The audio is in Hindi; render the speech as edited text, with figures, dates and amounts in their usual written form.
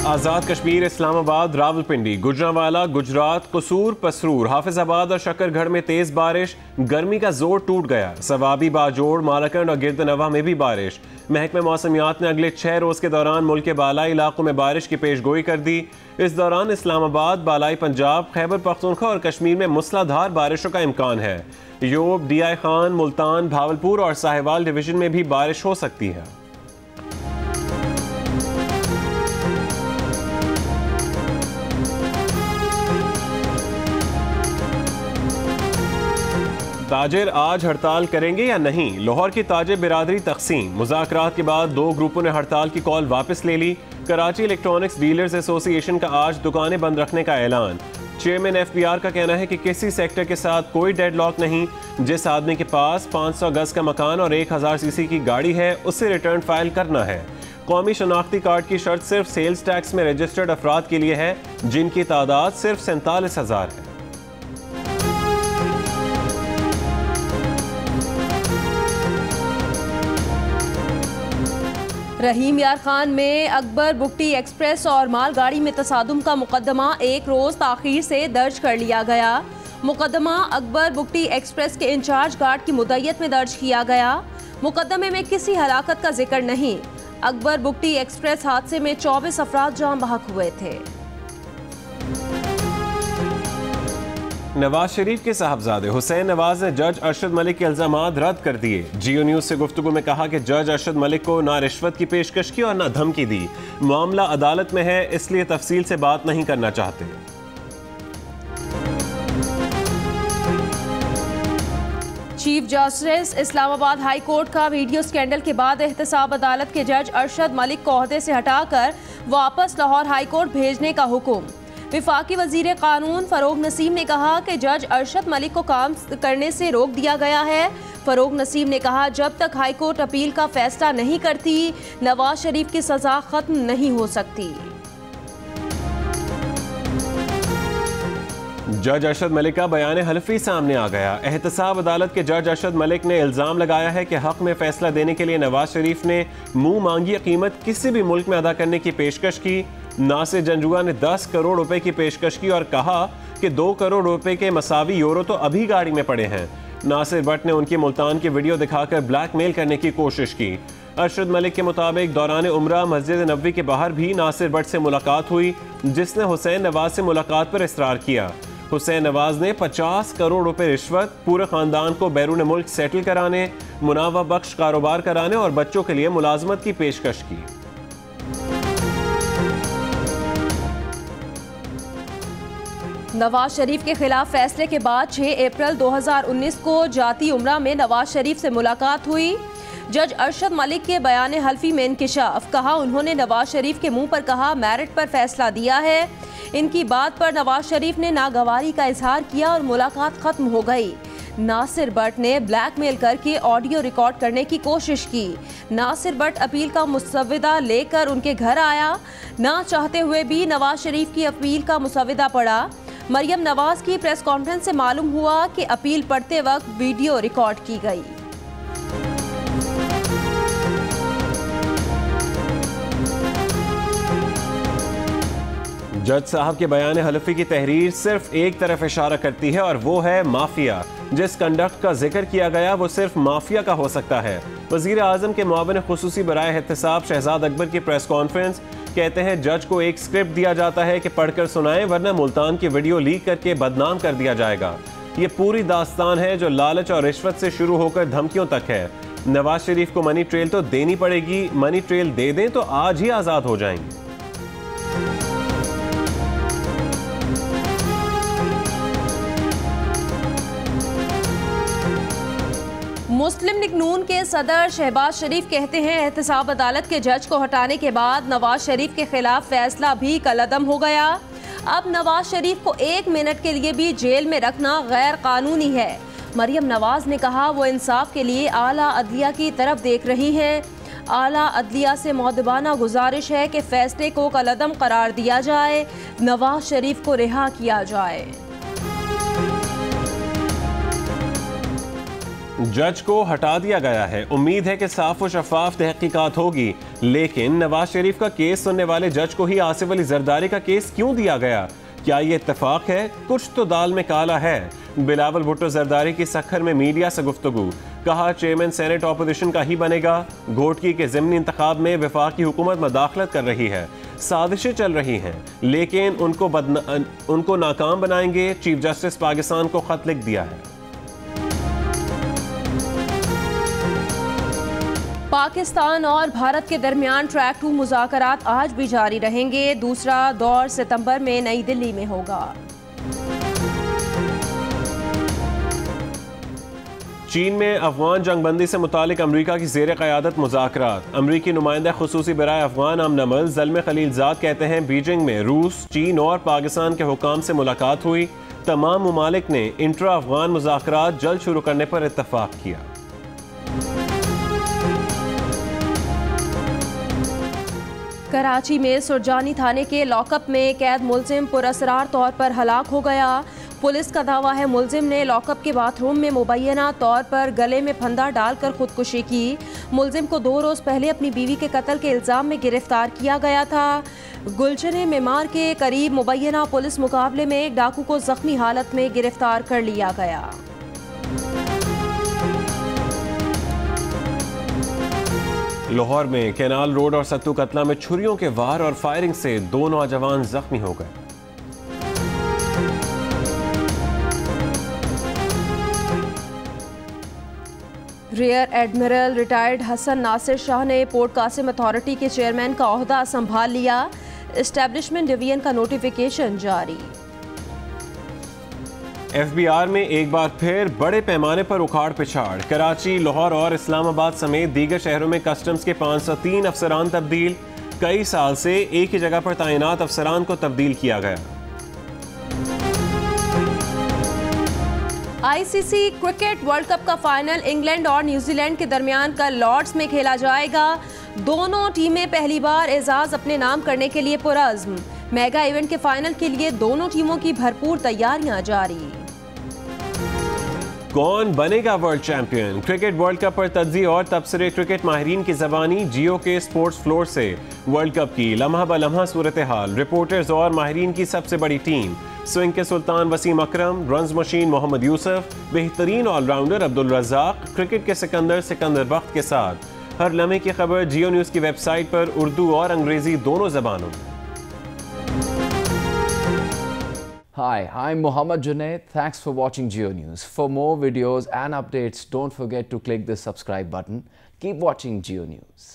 आज़ाद कश्मीर, इस्लामाबाद, रावलपिंडी, गुजरांवाला, गुजरात, कसूर, पसरूर, हाफिजाबाद और शकरगढ़ में तेज बारिश, गर्मी का जोर टूट गया। सवाबी, बाजोड़, मालाकंड और गिरदनवा में भी बारिश। महकमे मौसमियात ने अगले 6 रोज के दौरान मुल्क के बालाई इलाकों में बारिश की पेशगोई कर दी। इस दौरान इस्लामाबाद, बालाई पंजाब, खैबर पख्तूनख्वा और कश्मीर में मूसलाधार बारिशों का इम्कान है। योब, डीआई खान, मुल्तान, भावलपुर और साहिवाल डिवीजन में भी बारिश हो सकती है। ताजिर आज हड़ताल करेंगे या नहीं? लाहौर की ताजिर बिरादरी तकसीम। मुज़ाकरात के बाद 2 ग्रुपों ने हड़ताल की कॉल वापस ले ली। कराची इलेक्ट्रॉनिक्स डीलर्स एसोसिएशन का आज दुकानें बंद रखने का ऐलान। चेयरमैन FBR का कहना है कि किसी सेक्टर के साथ कोई डेडलॉक नहीं। जिस आदमी के पास 500 गज का मकान और 1000 सीसी की गाड़ी है उसे रिटर्न फाइल करना है। कौमी शनाख्ती कार्ड की शर्त सिर्फ सेल्स टैक्स में रजिस्टर्ड अफराद के लिए है, जिनकी तादाद सिर्फ 47,000 है। रहीम यार खान में अकबर बुगटी एक्सप्रेस और मालगाड़ी में तसादुम का मुकदमा 1 रोज़ ताख़ीर से दर्ज कर लिया गया। मुकदमा अकबर बुगटी एक्सप्रेस के इंचार्ज गार्ड की मुद्दत में दर्ज किया गया। मुकदमे में किसी हलाकत का जिक्र नहीं। अकबर बुगटी एक्सप्रेस हादसे में 24 अफराद जान बहक हुए थे। नवाज शरीफ के साहबजादे हुसैन नवाज ने जज अरशद मलिक के इल्जामात रद्द कर दिए। जियो न्यूज से गुफ्तगू में कहा कि जज अरशद मलिक को ना रिश्वत की पेशकश की और ना धमकी दी। मामला अदालत में है, इसलिए तफसील से बात नहीं करना चाहते। Chief justice Islamabad high court का वीडियो स्कैंडल के बाद एहतसाब अदालत के जज अरशद मलिक को ओहदे से हटाकर वापस लाहौर हाई कोर्ट भेजने का हुक्म। विफाकी वजीर कानून फरोग नसीम ने कहा कि जज अरशद मलिक को काम करने से रोक दिया गया है। फरोग नसीम ने कहा, जब तक हाई कोर्ट अपील का फैसला नहीं करती नवाज शरीफ की सजा खत्म नहीं हो सकती। जज अरशद मलिक का बयान हल्फी सामने आ गया। एहतसाब अदालत के जज अरशद मलिक ने इल्जाम लगाया है कि हक में फैसला देने के लिए नवाज शरीफ ने मुंह मांगी कीमत किसी भी मुल्क में अदा करने की पेशकश की। नासिर जंजुआ ने 10 करोड़ रुपए की पेशकश की और कहा कि 2 करोड़ रुपए के मसावी यूरो तो अभी गाड़ी में पड़े हैं। नासिर भट्ट ने उनकी मुल्तान की वीडियो दिखाकर ब्लैकमेल करने की कोशिश की। अरशद मलिक के मुताबिक दौरान उम्रा मस्जिद नबवी के बाहर भी नासिर भट्ट से मुलाकात हुई, जिसने हुसैन नवाज से मुलाकात पर इसरार किया। हुसैन नवाज ने 50 करोड़ रुपए रिश्वत, पूरे खानदान को बैरून मुल्क सेटल कराने, मुनाफा बख्श कारोबार कराने और बच्चों के लिए मुलाजमत की पेशकश की। नवाज शरीफ के खिलाफ फैसले के बाद 6 अप्रैल 2019 को जाती उम्रा में नवाज शरीफ से मुलाकात हुई। जज अरशद मलिक के बयान हल्फी में इंकिशाफ। कहा, उन्होंने नवाज शरीफ के मुंह पर कहा मेरिट पर फैसला दिया है। इनकी बात पर नवाज शरीफ ने नागवारी का इजहार किया और मुलाकात खत्म हो गई। नासिर भट्ट ने ब्लैकमेल करके ऑडियो रिकॉर्ड करने की कोशिश की। नासिर भट्ट अपील का मुसव्विदा लेकर उनके घर आया। ना चाहते हुए भी नवाज शरीफ की अपील का मुसव्विदा पढ़ा। मरियम नवाज की प्रेस कॉन्फ्रेंस से मालूम हुआ कि अपील पढ़ते वक्त वीडियो रिकॉर्ड की गई। जज साहब के बयान हल्फी की तहरीर सिर्फ एक तरफ इशारा करती है और वो है माफिया। जिस कंडक्ट का जिक्र किया गया वो सिर्फ माफिया का हो सकता है। वजीर आजम के मुआविन खुसूसी बराए एहतसाब शहजाद अकबर की प्रेस कॉन्फ्रेंस। कहते हैं, जज को एक स्क्रिप्ट दिया जाता है कि पढ़कर सुनाएं, वरना मुल्तान की वीडियो लीक करके बदनाम कर दिया जाएगा। ये पूरी दास्तान है जो लालच और रिश्वत से शुरू होकर धमकियों तक है। नवाज शरीफ को मनी ट्रेल तो देनी पड़ेगी। मनी ट्रेल दे दें तो आज ही आज़ाद हो जाएंगे। मुस्लिम लीग नून के सदर शहबाज शरीफ कहते हैं, एहतसाब अदालत के जज को हटाने के बाद नवाज शरीफ के खिलाफ फैसला भी कलअदम हो गया। अब नवाज शरीफ को 1 मिनट के लिए भी जेल में रखना गैर कानूनी है। मरियम नवाज ने कहा, वो इंसाफ के लिए आला अदलिया की तरफ देख रही हैं। आला अदलिया से मुअद्दबाना गुजारिश है कि फैसले को कलअदम करार दिया जाए, नवाज शरीफ को रिहा किया जाए। जज को हटा दिया गया है। उम्मीद है कि साफ और शफाफ तहकीकात होगी, लेकिन नवाज शरीफ का केस सुनने वाले जज को ही आसिफ अली जरदारी का केस क्यों दिया गया? क्या ये इत्तेफाक है? कुछ तो दाल में काला है। बिलावल भुट्टो जरदारी की सखर में मीडिया से गुफ्तगू, कहा चेयरमैन सेनेट ऑपोजिशन का ही बनेगा। घोटकी के ज़िमनी इंतखाब में वफाकी हुकूमत मदाखलत कर रही है, साजिशें चल रही हैं, लेकिन उनको नाकाम बनाएंगे। चीफ जस्टिस पाकिस्तान को खत लिख दिया है। पाकिस्तान और भारत के दरमियान ट्रैक 2 मुज़ाकरात आज भी जारी रहेंगे। दूसरा दौर सितंबर में नई दिल्ली में होगा। चीन में अफगान जंगबंदी से मुतालिक अमरीका की ज़ेर क़यादत मुज़ाकरात। अमरीकी नुमाइंदा खुसूसी बराए अफगान अमन ज़ल्मे खलीलजाद कहते हैं बीजिंग में रूस, चीन और पाकिस्तान के हुकाम से मुलाकात हुई। तमाम ममालिक ने इंट्रा अफगान मुज़ाकरात जल्द शुरू करने पर इत्तफाक किया। कराची में सुरजानी थाने के लॉकअप में कैद मुलजिम पुरअसरार तौर पर हलाक हो गया। पुलिस का दावा है मुलजिम ने लॉकअप के बाथरूम में मुबैना तौर पर गले में फंदा डालकर खुदकुशी की। मुलजिम को 2 रोज़ पहले अपनी बीवी के कत्ल के इल्ज़ाम में गिरफ्तार किया गया था। गुलशन मेमार के करीब मुबैना पुलिस मुकाबले में एक डाकू को जख्मी हालत में गिरफ्तार कर लिया गया। लाहौर में कैनाल रोड और सत्तू कतला में छुरियों के वार और फायरिंग से 2 नौजवान जख्मी हो गए। Rear admiral retired Hasan Nasir Shah ने पोर्ट कासिम अथॉरिटी के चेयरमैन का ओहदा संभाल लिया। एस्टेब्लिशमेंट डिवीजन का नोटिफिकेशन जारी। FBR में एक बार फिर बड़े पैमाने पर उखाड़ पिछाड़। कराची, लाहौर और इस्लामाबाद समेत दीगर शहरों में कस्टम्स के 503 अफसरान तब्दील। कई साल से एक ही जगह पर तैनात अफसरान को तब्दील किया गया। ICC क्रिकेट वर्ल्ड कप का फाइनल इंग्लैंड और न्यूजीलैंड के दरमियान कल लॉर्ड्स में खेला जाएगा। दोनों टीमें पहली बार एजाज अपने नाम करने के लिए पुरअज़्म। मेगा इवेंट के फाइनल के लिए दोनों टीमों की भरपूर तैयारियां जारी। कौन बनेगा world champion? Cricket world cup पर तज्ज़िया और तबसरे क्रिकेट माहिरीन की ज़बानी। जियो के स्पोर्ट्स फ्लोर से वर्ल्ड कप की लम्हा ब लम्हा सूरत हाल, रिपोर्टर्स और माहिरीन की सबसे बड़ी टीम। स्विंग के सुल्तान वसीम अकरम, रन्स मशीन मोहम्मद यूसुफ, बेहतरीन ऑलराउंडर अब्दुल रज़ाक, क्रिकेट के सिकंदर बख्त के साथ हर लम्हे की खबर जियो न्यूज़ की वेबसाइट पर उर्दू और अंग्रेजी दोनों ज़बानों में। Hi, I'm Mohammad Junaid. Thanks for watching Geo News. For more videos and updates, don't forget to click the subscribe button. Keep watching Geo News.